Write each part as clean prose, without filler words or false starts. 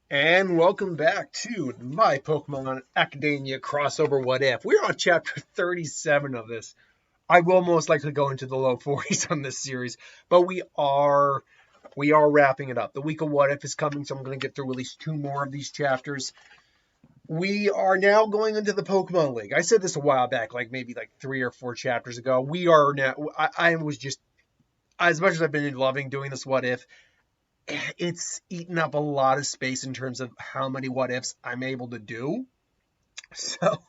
And welcome back to my Pokemon Academia crossover What If. We're on chapter 37 of this. I will most likely go into the low 40s on this series, but we are wrapping it up. The week of What If is coming, so I'm going to get through at least two more of these chapters. We are now going into the Pokemon League. I said this a while back, maybe 3 or 4 chapters ago. We are now. I was just, as much as I've been loving doing this What If, it's eaten up a lot of space in terms of how many what ifs I'm able to do. So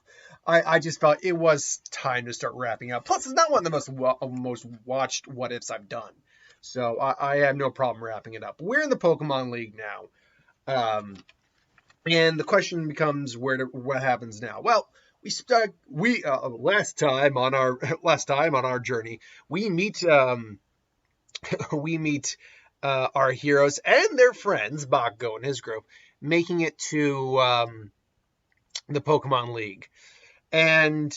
I just felt it was time to start wrapping up. Plus, it's not one of the most watched what ifs I've done. So I have no problem wrapping it up. We're in the Pokemon League now. And the question becomes what happens now? Well, last time on our journey, we meet our heroes and their friends, Bakugo and his group, making it to the Pokemon League. And,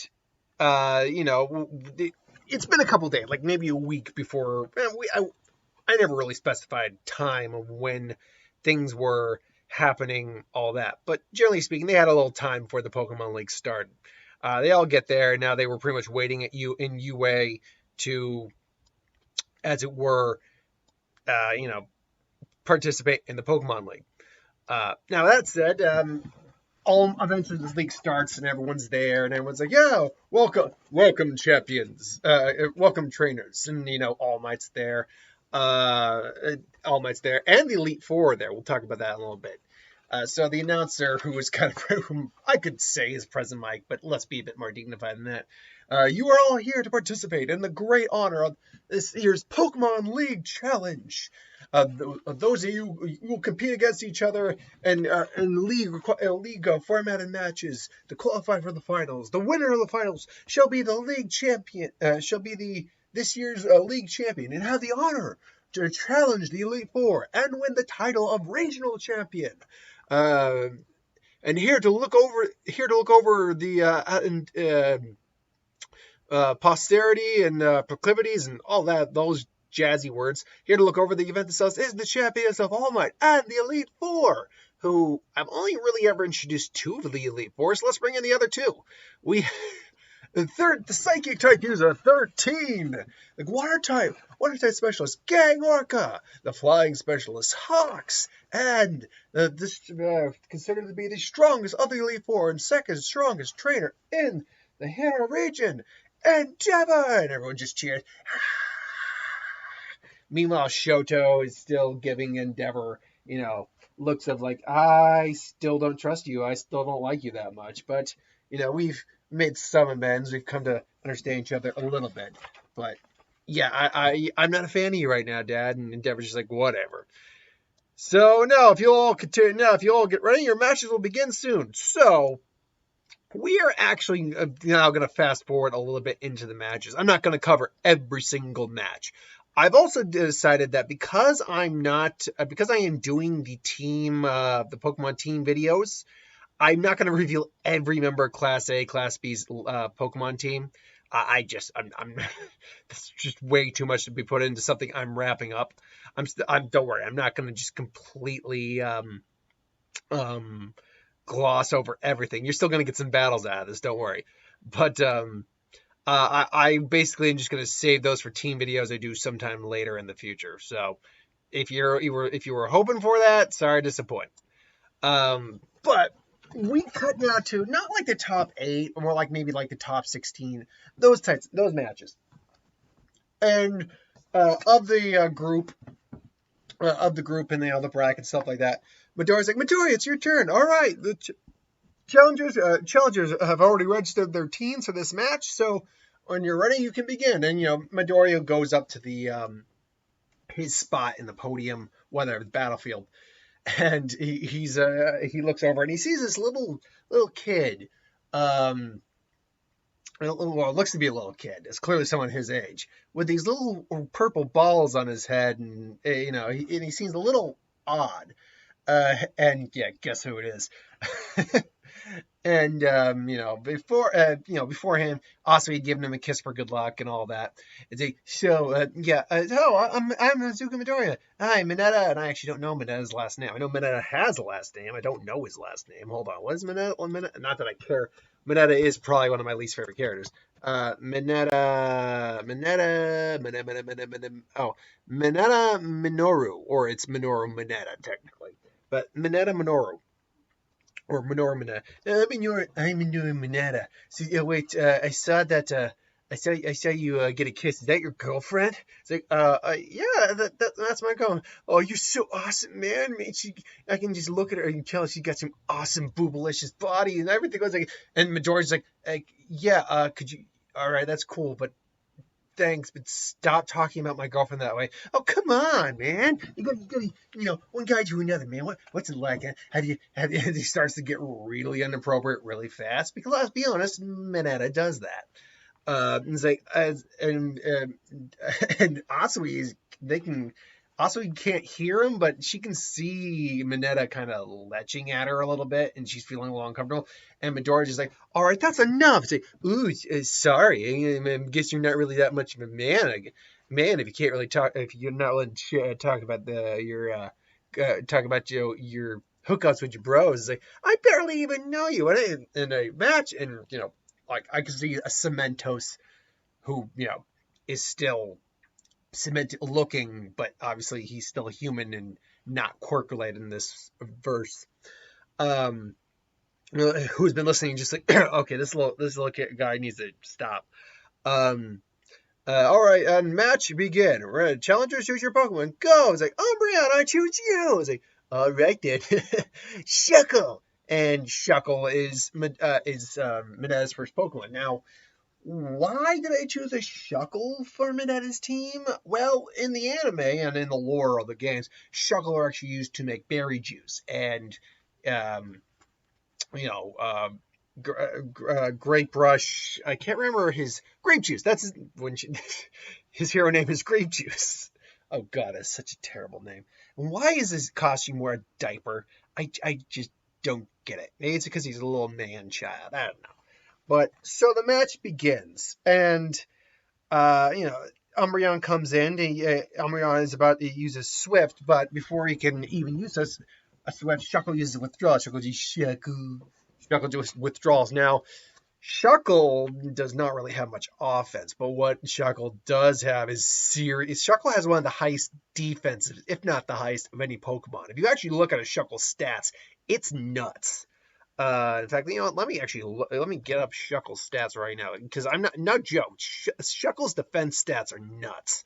it's been a couple days, maybe a week before. I never really specified time of when things were happening, all that. But generally speaking, they had a little time before the Pokemon League started. They all get there, and now they were pretty much waiting at in UA to, as it were, participate in the Pokemon League. Now that said, eventually this league starts and everyone's there and everyone's like, yeah, welcome champions, welcome trainers, and All Might's there, and the Elite Four are there. We'll talk about that in a little bit. So the announcer, who was whom I could say is President Mike, but let's be a bit more dignified than that. You are all here to participate in the great honor of this year's Pokemon League Challenge. Those of you will compete against each other in league formatted matches to qualify for the finals. The winner of the finals shall be the league champion. This year's league champion and have the honor to challenge the Elite Four and win the title of regional champion. And here to look over the posterity and proclivities and all those jazzy words. Here to look over the event themselves is the champions of All Might and the Elite Four, who I've only really ever introduced 2 of the Elite Four, so let's bring in the other 2. The Psychic type user 13, the Water type specialist Gang Orca, the Flying specialist Hawks, and considered to be the strongest of the Elite Four and second strongest trainer in the Hero region, Endeavor, and everyone just cheers. Meanwhile, Shoto is still giving Endeavor, looks of I still don't trust you. I still don't like you that much. But, we've made some amends. We've come to understand each other a little bit. But, yeah, I'm not a fan of you right now, Dad. And Endeavor's just like, whatever. So, if you all get ready, your matches will begin soon. So, we are actually now going to fast forward a little bit into the matches. I'm not going to cover every single match. I've also decided that because I am doing the Pokemon team videos, I'm not going to reveal every member of Class A, Class B's Pokemon team. That's just way too much to be put into something I'm wrapping up. Don't worry, I'm not going to just completely gloss over everything. You're still going to get some battles out of this, don't worry. But I basically am just going to save those for team videos I do sometime later in the future. So if you were hoping for that, sorry to disappoint. But we cut down to not the top 8, or more maybe the top 16, those matches. And of the group and the bracket stuff like that, Midoriya's like, Midoriya, it's your turn. All right, the challengers have already registered their teams for this match, so when you're ready, you can begin. And Midoriya goes up to the his spot in the podium, the battlefield, and he looks over and he sees this little kid. Well, it looks to be a little kid. It's clearly someone his age with these little purple balls on his head, and he seems a little odd. And yeah, guess who it is? And beforehand, also he'd given him a kiss for good luck and all that. It's like, I'm Azuka Midoriya. Hi, Mineta, and I actually don't know Mineta's last name. I know Mineta has a last name. I don't know his last name. Hold on, what is Mineta? Mineta? Not that I care. Mineta is probably one of my least favorite characters. Mineta Minoru, or it's Minoru Mineta technically, but Mineta Minoru or Monoma. I'm in Mineta. So wait, I saw that. I saw you get a kiss. Is that your girlfriend? It's like, yeah, that's my girl. Oh, you're so awesome, man. I can just look at her and tell she's got some awesome boobalicious body and everything. Goes like, and Midoriya's like, yeah, could you? All right, that's cool, but thanks, but stop talking about my girlfriend that way. Oh, come on, man. One guy to another, man. What's it like? Have you, he starts to get really inappropriate really fast? Because let's be honest, Mineta does that. It's like, and Asui is, Asui can't hear him, but she can see Mineta kind of leching at her a little bit, and she's feeling a little uncomfortable. And Midoriya's just like, all right, that's enough. It's like, ooh, sorry. I guess you're not really that much of a man. Man, if you can't really talk, if you're not willing to talk about your hookups with your bros, it's like, I barely even know you in a match, and like I could see a Cementos who is still cement looking, but obviously he's still human and not quirk related in this verse. Who's been listening just like, okay, this little guy needs to stop. All right, and match begin. Challengers, choose your Pokemon. Go. It's like, Umbreon, I choose you. It's like, all right then. Shuckle. And Shuckle is Mineta's first Pokemon. Now, why did I choose a Shuckle for Mineta's team? Well, in the anime and in the lore of the games, Shuckle are actually used to make berry juice. And, Grape Rush. I can't remember his Grape Juice. That's his hero name is Grape Juice. Oh God, that's such a terrible name. And why is his costume wear a diaper? I just don't get it. Maybe it's because he's a little man child. I don't know. But so the match begins, and Umbreon comes in. Umbreon is about to use a Swift, but before he can even use a Swift, Shuckle uses a withdrawal. Shuckle just withdraws. Now, Shuckle does not really have much offense, but what Shuckle does have is serious. Shuckle has one of the highest defenses, if not the highest, of any Pokemon. If you actually look at a Shuckle stats, it's nuts. In fact, let me get up Shuckle's stats right now, because I'm not joke. Shuckle's defense stats are nuts.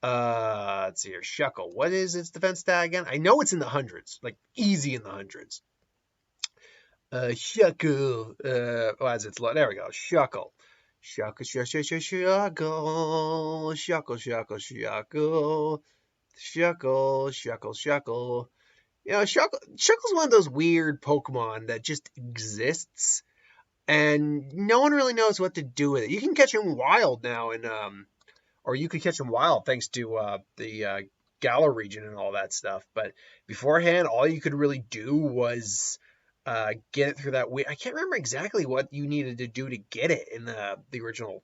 Let's see here. Shuckle, what is its defense stat again? I know it's in the hundreds, like easy in the hundreds. Shuckle. There we go. Shuckle. Shuckle. Shuckle's one of those weird Pokemon that just exists, and no one really knows what to do with it. You can catch him wild now, or you could catch him wild thanks to the Galar region and all that stuff. But beforehand, all you could really do was get it through that way. I can't remember exactly what you needed to do to get it in the original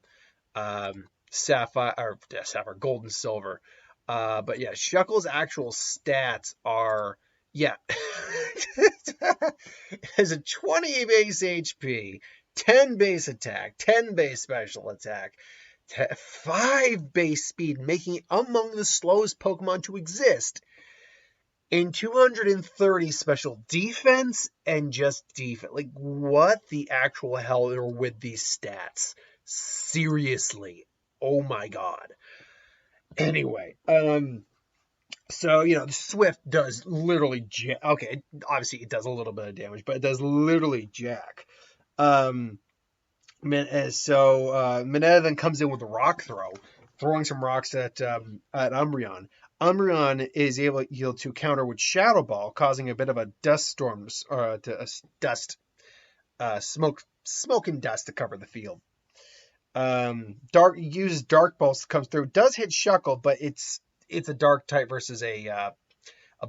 Sapphire, Gold and Silver. But yeah, Shuckle's actual stats are, yeah, it has a 20 base HP, 10 base attack, 10 base special attack, 5 base speed, making it among the slowest Pokemon to exist, and 230 special defense and just defense. Like, what the actual hell are with these stats? Seriously. Oh my God. Anyway, so, the Swift does literally okay, obviously it does a little bit of damage, but it does literally jack. So Mineta then comes in with a rock throw, throwing some rocks at Umbreon. Umbreon is able to counter with Shadow Ball, causing a bit of a dust storm, smoke and dust to cover the field. Uses Dark Pulse, comes through, does hit Shuckle, but it's a Dark type versus a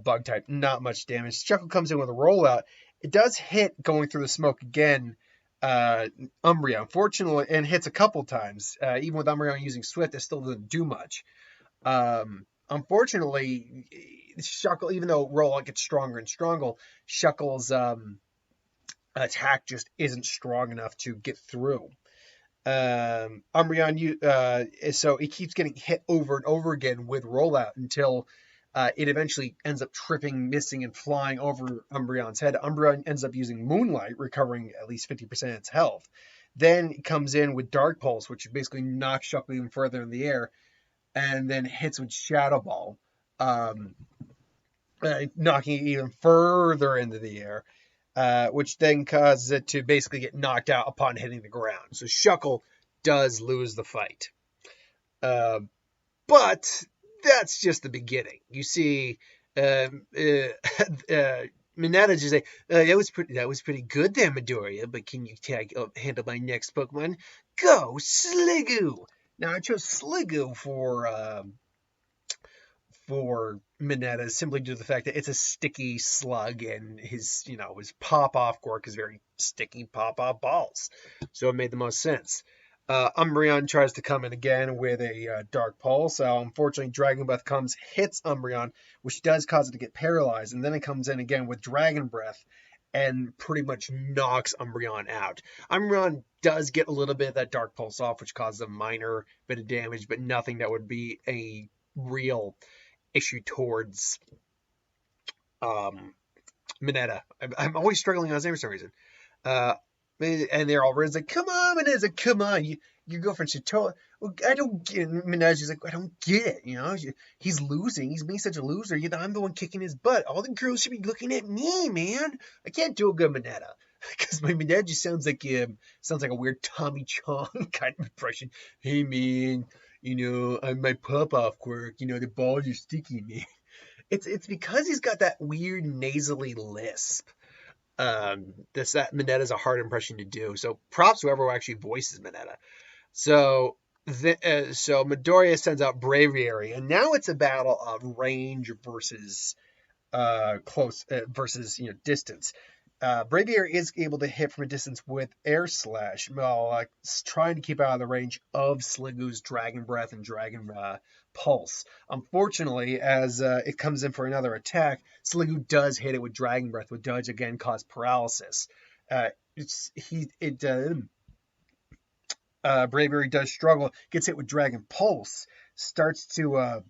Bug type, not much damage. Shuckle comes in with a rollout, It does hit going through the smoke again, Umbreon. Unfortunately, and hits a couple times. Even with Umbreon using Swift, it still doesn't do much. Unfortunately, Shuckle, even though Rollout gets stronger and stronger, Shuckle's attack just isn't strong enough to get through. Umbreon, so it keeps getting hit over and over again with Rollout until it eventually ends up tripping, missing, and flying over Umbreon's head. Umbreon ends up using Moonlight, recovering at least 50% of its health. Then it comes in with Dark Pulse, which basically knocks Shuckle even further in the air, and then hits with Shadow Ball, knocking it even further into the air. Which then causes it to basically get knocked out upon hitting the ground. So Shuckle does lose the fight. But that's just the beginning. You see, Mineta just say, that was pretty good there, Midoriya, but can you handle my next Pokemon? Go, Sliggoo! Now, I chose Sliggoo for Mineta simply due to the fact that it's a sticky slug and his pop-off quirk is very sticky pop-off balls. So it made the most sense. Umbreon tries to come in again with a Dark Pulse. Unfortunately, Dragon Breath comes, hits Umbreon, which does cause it to get paralyzed. And then it comes in again with Dragon Breath and pretty much knocks Umbreon out. Umbreon does get a little bit of that Dark Pulse off, which causes a minor bit of damage, but nothing that would be a real issue towards Mineta. I'm always struggling on his name for some reason. And they're all like, come on, Mineta, come on. Your girlfriend should tell her. Well, I don't get it. Mineta's like, I don't get it. He's losing. He's being such a loser. I'm the one kicking his butt. All the girls should be looking at me, man. I can't do a good Mineta. Because my Mineta just sounds like a weird Tommy Chong kind of impression. Hey, man. I'm my pop-off quirk, the balls are sticky, man. It's because he's got that weird nasally lisp. That Mineta's a hard impression to do. So props whoever actually voices Mineta. So Midoriya sends out Braviary, and now it's a battle of range versus close versus distance. Braviary is able to hit from a distance with Air Slash while trying to keep out of the range of Sliggoo's Dragon Breath and Dragon Pulse. Unfortunately, as it comes in for another attack, Sliggoo does hit it with Dragon Breath, which does again cause paralysis. Braviary does struggle, gets hit with Dragon Pulse, starts to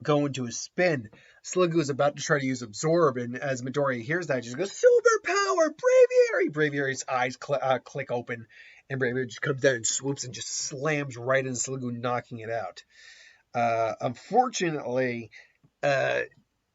go into a spin. Sliggoo is about to try to use Absorb, and as Midoriya hears that, just goes, Superpower, Braviary! Braviary's eyes click open, and Braviary just comes down and swoops and just slams right into Sliggoo, knocking it out. Unfortunately,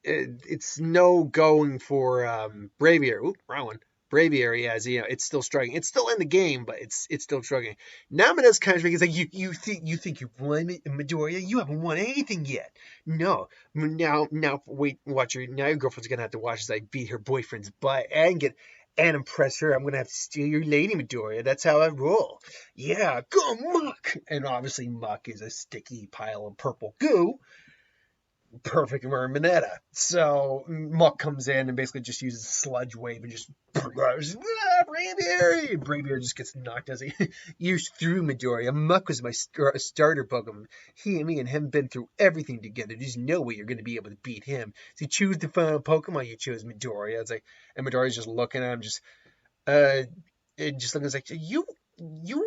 it's no going for Braviary. Oop, wrong one. Braviary, as it's still struggling. It's still in the game, but it's still struggling. Now Mina's kind of like, you think you've won, Midoriya? You haven't won anything yet. No. Now wait, watch your girlfriend's gonna have to watch as I beat her boyfriend's butt and impress her. I'm gonna have to steal your lady, Midoriya. That's how I roll. Yeah, go Muck! And obviously Muck is a sticky pile of purple goo. Perfect for Mineta. So Muck comes in and basically just uses Sludge Wave and just Braviary! Braviary just gets knocked as he years through Midoriya. Muck was my starter Pokemon. Me and him been through everything together. There's no way you're going to be able to beat him. So you choose the final Pokemon, you choose Midoriya. It's like, and Midoriya's just looking at him, just looking like, you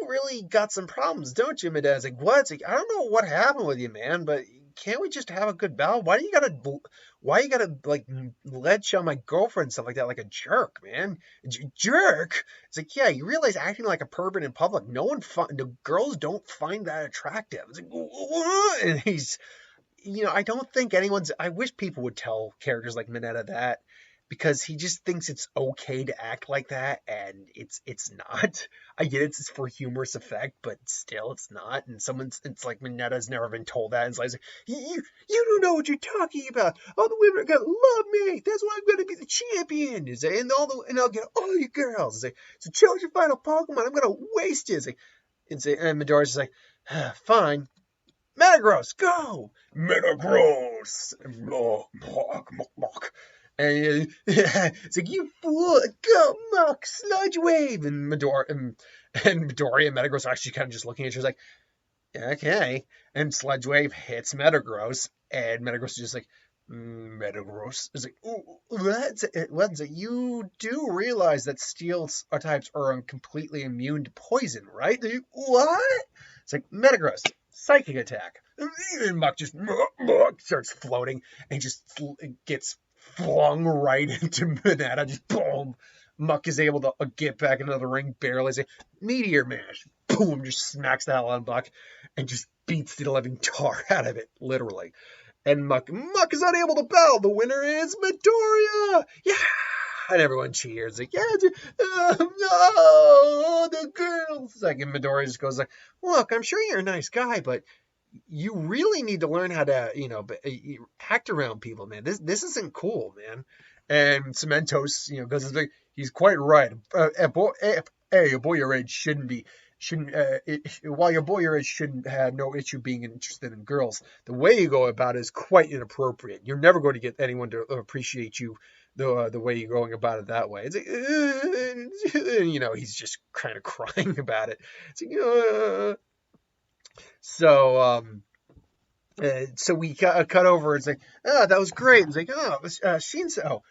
really got some problems, don't you, Mineta? It's like, what? It's like, I don't know what happened with you, man, but can't we just have a good battle? Why you gotta like ledge on my girlfriend and stuff like that, like a jerk, man? Jerk? It's like, yeah, you realize acting like a pervert in public, the girls don't find that attractive. It's like, what? And he's, I don't think I wish people would tell characters like Mineta that, because he just thinks it's okay to act like that, and it's not. I get it's for humorous effect, but still it's not. And it's like Mineta's never been told that, and it's like, you don't know what you're talking about. All the women are gonna love me. That's why I'm gonna be the champion. And I'll get all you girls. So choose your final Pokemon. I'm gonna waste it. And Midoriya's just like, fine. Metagross, go! Metagross! Mock. And it's like, you fool, go, Muck, sludge wave. And Midoriya and Metagross are actually kind of just looking at you like, okay. And sludge wave hits Metagross, and Metagross is just like, Metagross is like, what? You do realize that steel types are completely immune to poison, right? What? It's like, Metagross, psychic attack. And Muck just starts floating and just gets flung right into Mineta. Just boom. Muck is able to get back into the ring barely. Say, Meteor Mash. Boom. Just smacks the hell out of Muck and just beats the living tar out of it, literally. And Muck is unable to bow. The winner is Midoriya. Yeah. And everyone cheers. Like, yeah, no, the girls. Like, and Midoriya just goes like, look, I'm sure you're a nice guy, but you really need to learn how to, act around people, man. This isn't cool, man. And Cementos, goes like, he's quite right. A boy your age while your boy your age shouldn't have no issue being interested in girls. The way you go about it is quite inappropriate. You're never going to get anyone to appreciate you the way you're going about it that way. It's like, he's just kind of crying about it. It's like, So we cut over. It's like, oh, that was great. It's like, oh, Shinso,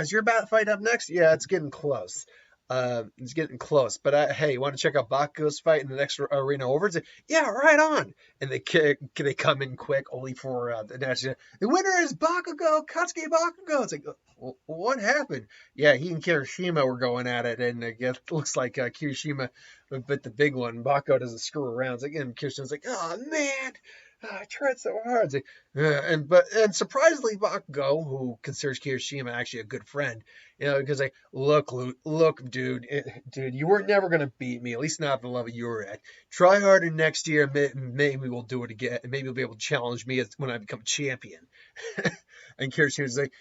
is your bat fight up next? Yeah, it's getting close. It's getting close. But hey, you want to check out Bakugo's fight in the next arena over? It's like, yeah, right on. And they come in quick, only for the winner is Bakugo, Katsuki Bakugo. It's like, what happened? Yeah, he and Kirishima were going at it, and it looks like Kirishima bit the big one. Bakugo doesn't screw around. It's like, and Kirishima's like, oh man. I tried so hard. Like, and surprisingly, Bakugo, who considers Kirishima actually a good friend, because like, look, dude, you were never gonna beat me, at least not at the level you were at. Try harder next year, maybe we'll do it again, and maybe you'll be able to challenge me when I become champion. And Kirishima's like,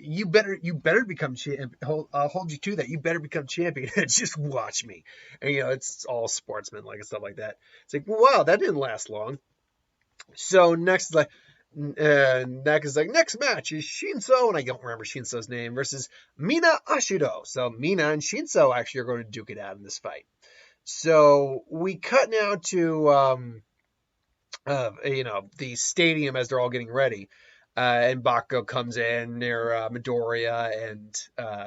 you better become champion. I'll hold you to that. You better become champion. Just watch me. And it's all sportsman like and stuff like that. It's like, wow, that didn't last long. So next match is Shinso, and I don't remember Shinso's name, versus Mina Ashido. So Mina and Shinso actually are going to duke it out in this fight. So we cut now to the stadium as they're all getting ready, and Bakugo comes in near Midoriya and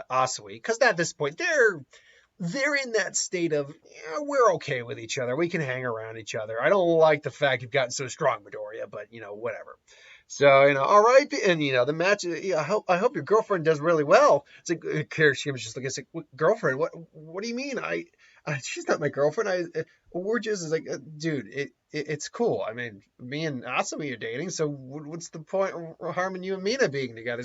Asui, because at this point they're in that state of, we're okay with each other. We can hang around each other. I don't like the fact you've gotten so strong, Midoriya, but, whatever. So, all right. And, the match, I hope your girlfriend does really well. It's like, Kirishima's just like, it's like, girlfriend, what do you mean? She's not my girlfriend. We're just, like, dude, it's cool. I mean, me and Asumi are dating, so what's the point of harming you and Mina being together?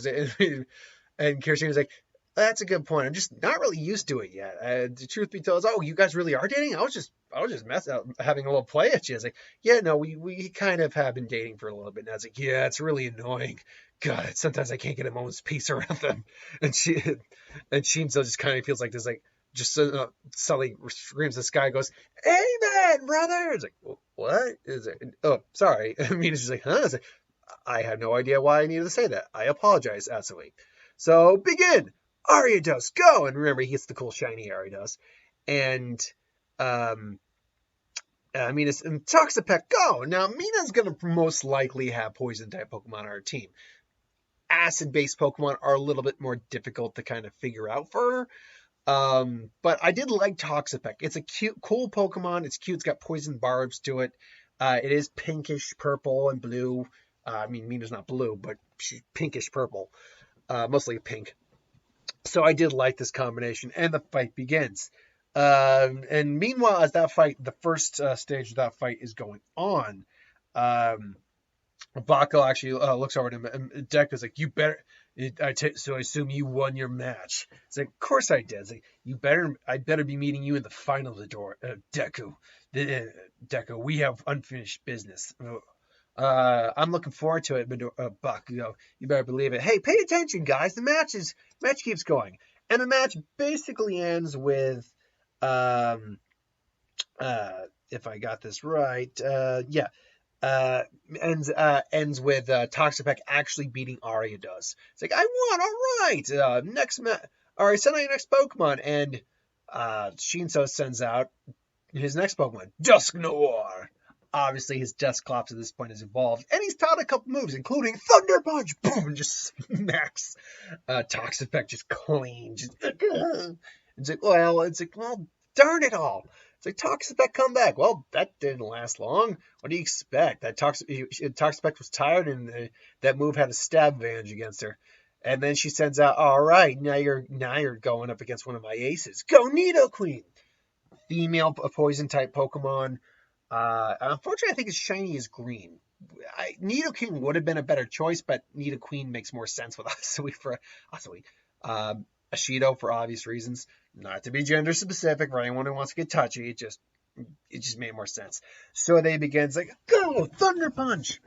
And Kirishima's like, that's a good point. I'm just not really used to it yet. The truth be told, you guys really are dating? I was just having a little play at you. It's like, yeah, no, we kind of have been dating for a little bit now. It's like, yeah, it's really annoying. God, sometimes I can't get a moment's peace around them. And Shinzo just kind of feels like this, like, just suddenly screams the sky, goes, amen, brother. It's like, what is it? Oh, sorry. I mean, it's just like, huh? It's like, I have no idea why I needed to say that. I apologize, Asui. So begin. Ariados, go! And remember, he gets the cool shiny Ariados. And, Mina's and Toxapeck, go! Now, Mina's going to most likely have poison-type Pokemon on her team. Acid-based Pokemon are a little bit more difficult to kind of figure out for her. But I did like Toxapeck. It's a cute, cool Pokemon. It's cute. It's got poison barbs to it. It is pinkish purple and blue. Mina's not blue, but she's pinkish purple. Mostly pink. So I did like this combination, and the fight begins. And meanwhile, as that fight, the first stage of that fight is going on, Bakugo actually looks over to him, and Deku's like, you better, so I assume you won your match. It's like, of course I did. It's like, I better be meeting you in the final, Deku. Deku, we have unfinished business. I'm looking forward to it, Bakugo. You better believe it. Hey, pay attention, guys. The match keeps going, and the match basically ends with, if I got this right, uh, ends with Toxapex actually beating Ariados. It's like, I won, all right. All right, send out your next Pokemon, and Shinso sends out his next Pokemon, Dusk Noir. Obviously, his Dusclops at this point has evolved, and he's taught a couple moves, including Thunder Punch. Boom, just smacks Toxapex just clean. Just, it's like, well, darn it all. It's like, Toxapex, come back. Well, that didn't last long. What do you expect? Toxapex was tired, and that move had a stab advantage against her. And then she sends out, all right, now you're going up against one of my aces. Go Nidoqueen! Female poison type Pokemon. Unfortunately, I think its shiny is green. Nidoking would have been a better choice, but Nidoqueen makes more sense with Asui. Ashido for obvious reasons. Not to be gender specific for anyone who wants to get touchy. It just made more sense. So they begin. It's like, go Thunder Punch.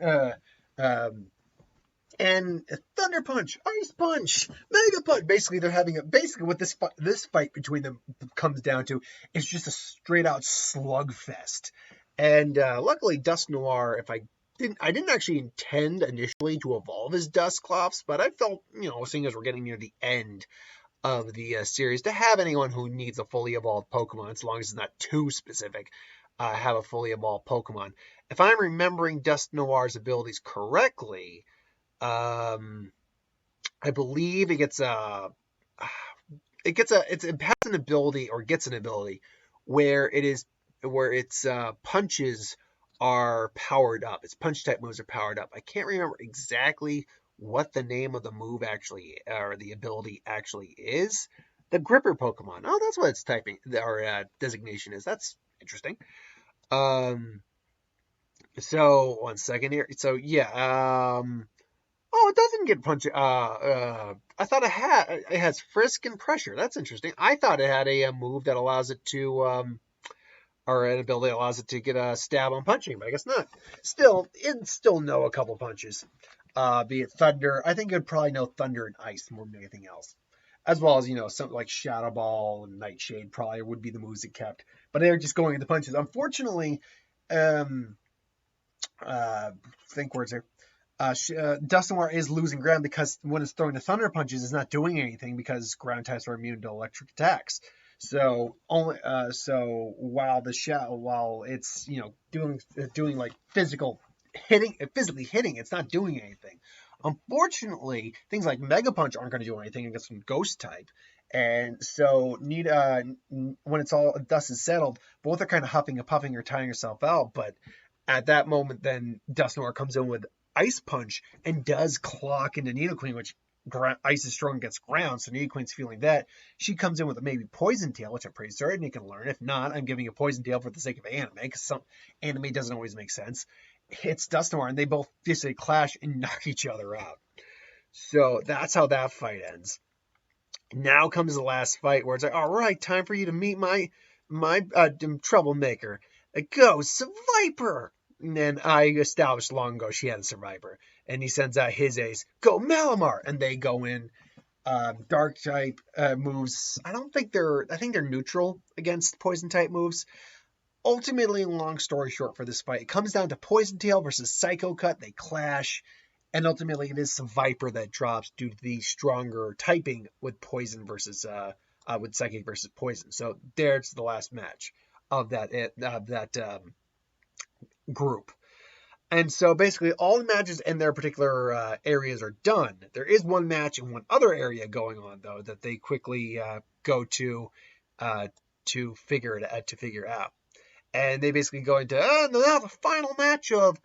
And Thunder Punch, Ice Punch, Mega Punch. Basically, they're having basically what this fight between them comes down to is just a straight out slugfest. And luckily, Dusk Noir, I didn't actually intend initially to evolve as Dusclops, but I felt, seeing as we're getting near the end of the series, to have anyone who needs a fully evolved Pokemon, as long as it's not too specific, have a fully evolved Pokemon. If I'm remembering Dusk Noir's abilities correctly, I believe it has an ability or gets an ability where its punches are powered up. Its punch type moves are powered up. I can't remember exactly what the name of the move actually or the ability actually is. The Gripper Pokemon. Oh, that's what its typing or designation is. That's interesting. So 1 second here. So yeah. Oh, it doesn't get punch. I thought it has frisk and pressure. That's interesting. I thought it had a move that allows it to, or an ability that allows it to get a stab on punching, but I guess not. It'd still know a couple punches. Be it Thunder. I think it'd probably know Thunder and Ice more than anything else. As well as, something like Shadow Ball and Nightshade probably would be the moves it kept. But they're just going into punches. Unfortunately, think words here. Dusk Noir is losing ground because when it's throwing the Thunder Punches, it's not doing anything because ground types are immune to electric attacks. So while it's doing like physically hitting, it's not doing anything. Unfortunately, things like Mega Punch aren't going to do anything against some Ghost type. And so when it's all dust is settled, both are kind of huffing and puffing or tiring yourself out. But at that moment, then Dusk Noir comes in with Ice Punch and does clock into Nidoqueen, which Ice is strong against ground, so Nidoqueen's feeling that. She comes in with a maybe Poison Tail, which I'm pretty certain you can learn. If not, I'm giving a Poison Tail for the sake of anime, because some anime doesn't always make sense. Hits Dusk Noir, and they both basically clash and knock each other out. So that's how that fight ends. Now comes the last fight, where it's like, all right, time for you to meet my troublemaker. Go, Viper! And then I established long ago she had a Survivor. And he sends out his ace, go Malamar! And they go in. Dark type moves. I think they're neutral against poison type moves. Ultimately, long story short for this fight, it comes down to Poison Tail versus Psycho Cut. They clash. And ultimately, it is Viper that drops due to the stronger typing with poison versus with psychic versus poison. So there's the last match of that group. And so basically all the matches in their particular areas are done. There is one match in one other area going on though that they quickly go to figure out. And they basically go into now the final match of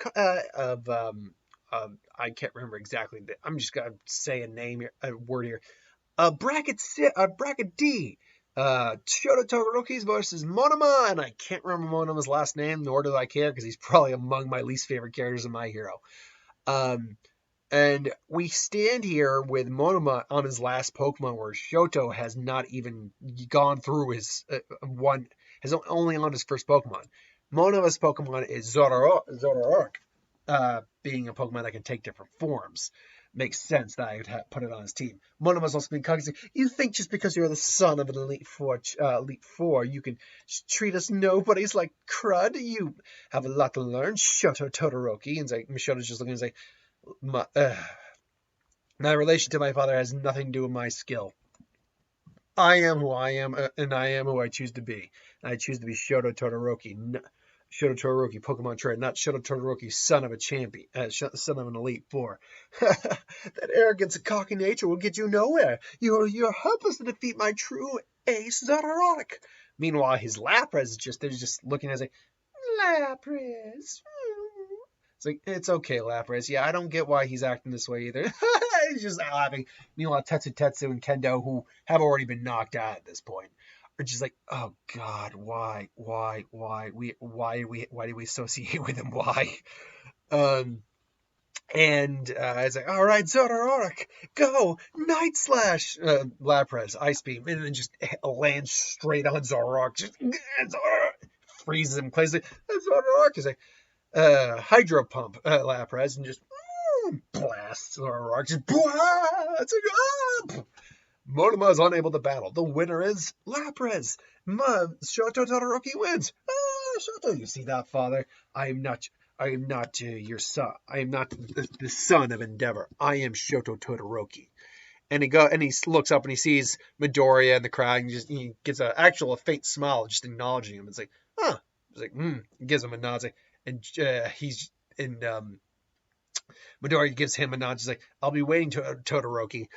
I can't remember exactly. I'm just gonna say a word here. Bracket D. Shoto Todoroki versus Monoma, and I can't remember Monoma's last name, nor do I care, because he's probably among my least favorite characters in My Hero. And we stand here with Monoma on his last Pokemon, where Shoto has not even gone through his only on his first Pokemon. Monoma's Pokemon is Zoroark, being a Pokemon that can take different forms. makes sense that I would put it on his team. Monoma's also being cocky. You think just because you're the son of an Elite Four, you can treat us nobodies like crud? You have a lot to learn, Shoto Todoroki. And like, Mishoto's just looking and like, my relation to my father has nothing to do with my skill. I am who I am, and I am who I choose to be. And I choose to be Shoto Todoroki. Shoto Todoroki, Pokemon trainer, not Shoto Todoroki, son of a champion, son of an Elite Four. That arrogance and cocky nature will get you nowhere. You're helpless to defeat my true ace, Zoroark. Meanwhile, his Lapras they're just looking at it like, Lapras. It's like, it's okay, Lapras. Yeah, I don't get why he's acting this way either. He's just laughing. Meanwhile, Tetsu and Kendo, who have already been knocked out at this point, are just like, oh God, why do we associate with him? Why? It's like, all right, Zoroark, go, Night Slash, Lapras, Ice Beam, and then just lands straight on Zoroark, just freezes him, plays it. Zoroark is like, Hydro Pump, Lapras, and just blasts Zoroark, just it's like, Monoma is unable to battle. The winner is Lapras. Shoto Todoroki wins. Shoto, you see that, father? I am not your son. I am not the son of Endeavor. I am Shoto Todoroki. And he looks up and he sees Midoriya in the crowd and he gets a faint smile just acknowledging him. It's like, huh. It's like, He gives him a nod. Midoriya gives him a nod. He's like, I'll be waiting to Todoroki.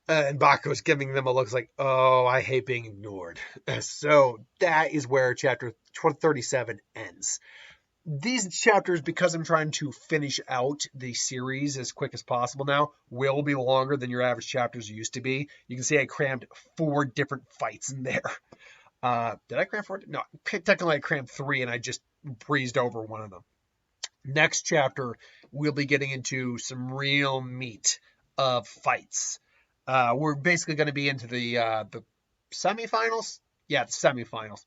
And Baku's giving them a look like, oh, I hate being ignored. So that is where chapter 37 ends. These chapters, because I'm trying to finish out the series as quick as possible now, will be longer than your average chapters used to be. You can see I crammed 4 different fights in there. Did I cram 4? No, technically I crammed 3 and I just breezed over one of them. Next chapter, we'll be getting into some real meat of fights. We're basically going to be into the semifinals. Yeah, the semifinals.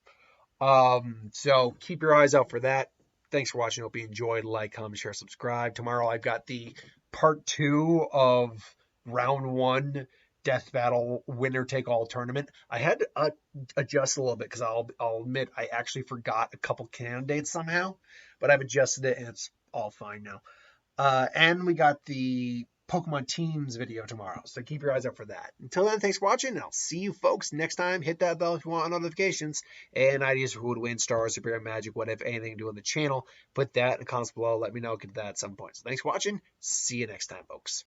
So keep your eyes out for that. Thanks for watching. Hope you enjoyed. Like, comment, share, subscribe. Tomorrow I've got the part 2 of round 1 death battle winner take all tournament. I had to adjust a little bit because I'll admit I actually forgot a couple candidates somehow, but I've adjusted it and it's all fine now. And we got the Pokemon Teams video tomorrow, so keep your eyes out for that. Until then, thanks for watching, and I'll see you folks next time. Hit that bell if you want notifications, and ideas for who would win, stars, superior magic, what if anything to do on the channel. Put that in the comments below. Let me know. Get that at some point. So thanks for watching. See you next time, folks.